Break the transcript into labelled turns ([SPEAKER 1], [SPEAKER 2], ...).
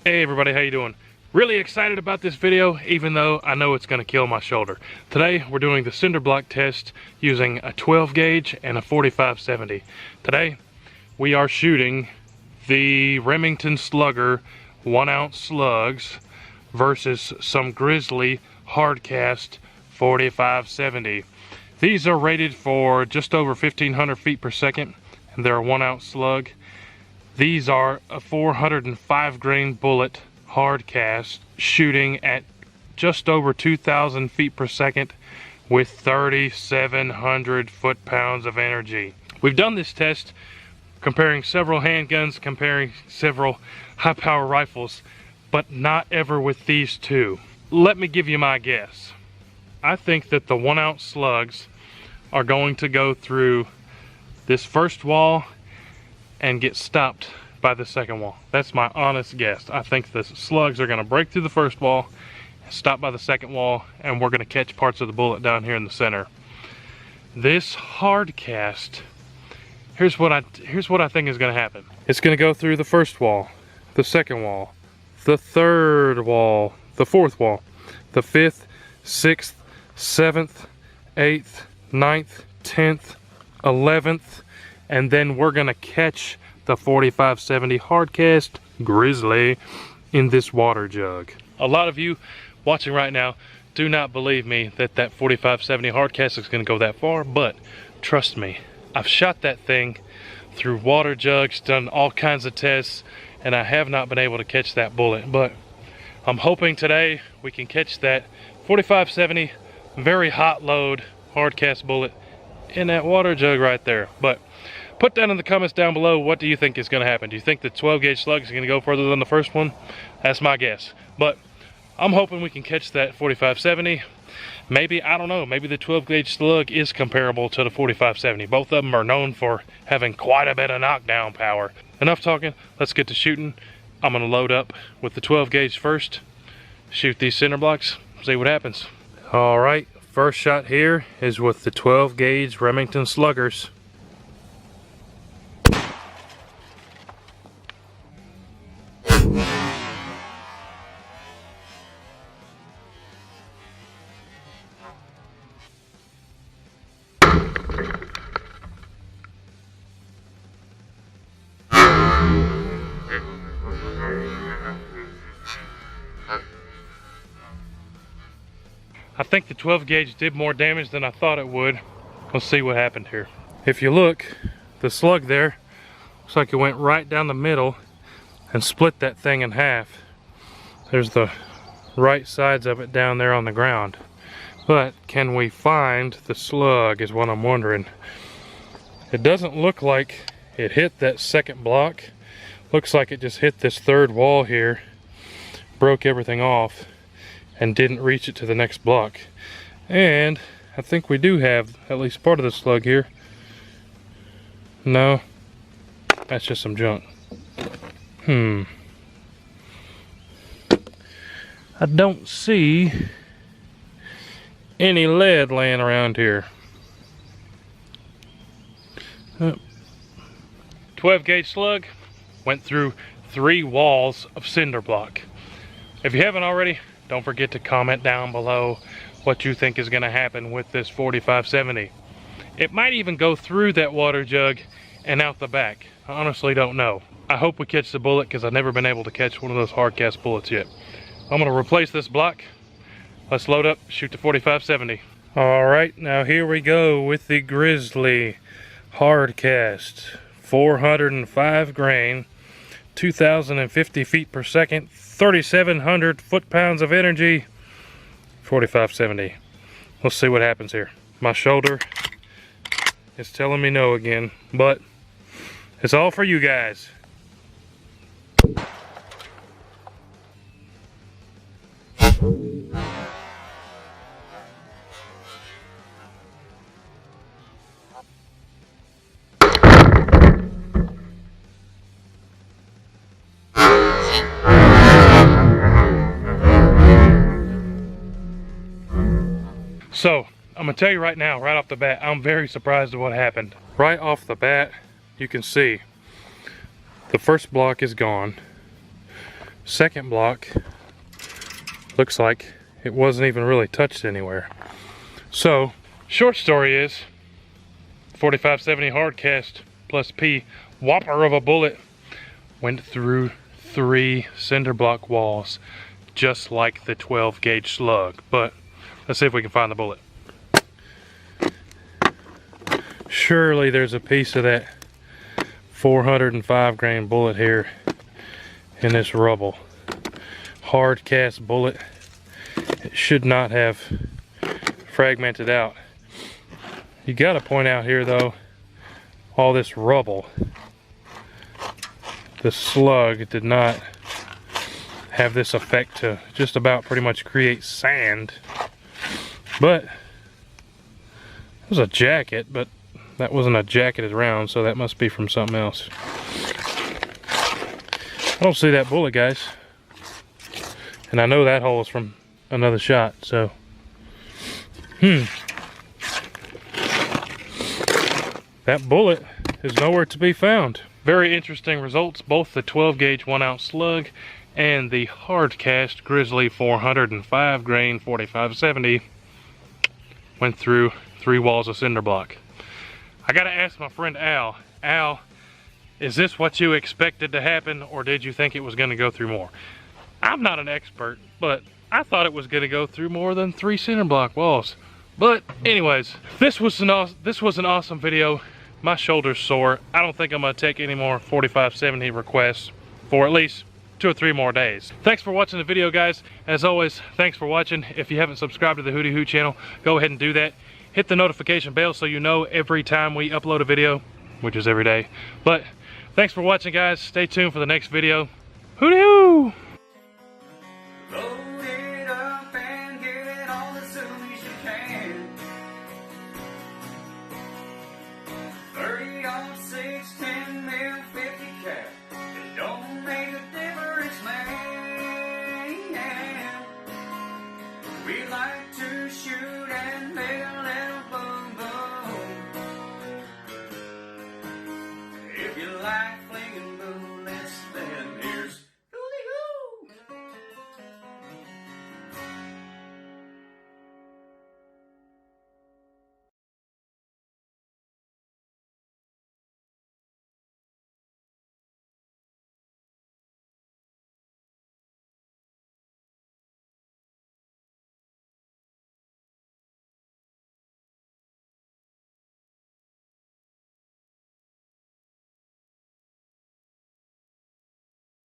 [SPEAKER 1] Hey everybody, how you doing? Really excited about this video, even though I know it's gonna kill my shoulder. Today we're doing the cinder block test using a 12 gauge and a 45-70. Today we are shooting the Remington Slugger 1-ounce slugs versus some Grizzly hardcast 45-70. These are rated for just over 1500 feet per second and they're a 1-ounce slug. These are a 405 grain bullet hard cast shooting at just over 2,000 feet per second with 3,700 foot-pounds of energy. We've done this test comparing several handguns, comparing several high-power rifles, but not ever with these two. Let me give you my guess. I think that the 1-ounce slugs are going to go through this first wall and get stopped by the second wall. That's my honest guess. I think the slugs are going to break through the first wall, stop by the second wall, and we're going to catch parts of the bullet down here in the center. This hard cast, here's what I think is going to happen. It's going to go through the first wall, the second wall, the third wall, the fourth wall, the fifth, sixth, seventh, eighth, ninth, 10th, 11th, and then we're gonna catch the 45-70 hardcast Grizzly in this water jug. A lot of you watching right now do not believe me that 45-70 hardcast is gonna go that far, but trust me, I've shot that thing through water jugs, done all kinds of tests, and I have not been able to catch that bullet. But I'm hoping today we can catch that 45-70 very hot load hardcast bullet in that water jug right there. But put down in the comments down below, what do you think is going to happen? Do you think the 12 gauge slug is going to go further than the first one? That's my guess. But I'm hoping we can catch that 45-70. Maybe, I don't know, maybe the 12 gauge slug is comparable to the 45-70. Both of them are known for having quite a bit of knockdown power. Enough talking, let's get to shooting. I'm going to load up with the 12 gauge first, shoot these cinder blocks, see what happens. All right, first shot here is with the 12 gauge Remington Sluggers. I think the 12 gauge did more damage than I thought it would. Let's see what happened here. If you look, the slug there looks like it went right down the middle and split that thing in half. There's the right sides of it down there on the ground. But can we find the slug is what I'm wondering. It doesn't look like it hit that second block. Looks like it just hit this third wall here, broke everything off, and didn't reach it to the next block. And I think we do have at least part of the slug here. No, that's just some junk. I don't see any lead laying around here. 12 gauge slug went through 3 walls of cinder block. If you haven't already, don't forget to comment down below what you think is going to happen with this 45-70. It might even go through that water jug and out the back. I honestly don't know. I hope we catch the bullet because I've never been able to catch one of those hardcast bullets yet. I'm going to replace this block. Let's load up, shoot the 45-70. Alright, now here we go with the Grizzly hardcast. 405 grain, 2,050 feet per second, 3,700 foot-pounds of energy, 45-70. Let's see what happens here. My shoulder is telling me no again, but it's all for you guys. So, I'm gonna tell you right now, right off the bat, I'm very surprised at what happened. Right off the bat, you can see the first block is gone. second block looks like it wasn't even really touched anywhere. So, short story is 4570 hard cast plus P whopper of a bullet went through 3 cinder block walls just like the 12 gauge slug. But let's see if we can find the bullet. Surely there's a piece of that 405 grain bullet here in this rubble. Hard cast bullet. It should not have fragmented out. You gotta point out here though, all this rubble. The slug did not have this effect to just about pretty much create sand. But it was a jacket, but that wasn't a jacketed round, so that must be from something else. I don't see that bullet, guys. And I know that hole is from another shot, so. That bullet is nowhere to be found. Very interesting results. Both the 12 gauge 1 ounce slug and the hard cast Grizzly 405 grain 4570 went through 3 walls of cinder block. I gotta ask my friend Al. Al, is this what you expected to happen, or did you think it was gonna go through more? I'm not an expert, but I thought it was gonna go through more than 3 cinder block walls. But anyways, this was an awesome video. My shoulder's sore. I don't think I'm gonna take any more 4570 requests for at least 2 or 3 more days. Thanks for watching the video, guys. As always, thanks for watching. If you haven't subscribed to the WhoTeeWho channel, go ahead and do that. Hit the notification bell so you know every time we upload a video, which is every day. But thanks for watching, guys. Stay tuned for the next video. WhoTeeWho!
[SPEAKER 2] Load it up and get it on as soon as you can. 30 on 6, 10 mil, 50 cap. It don't make a difference, man. We like to shoot and make a little boom boom. If you like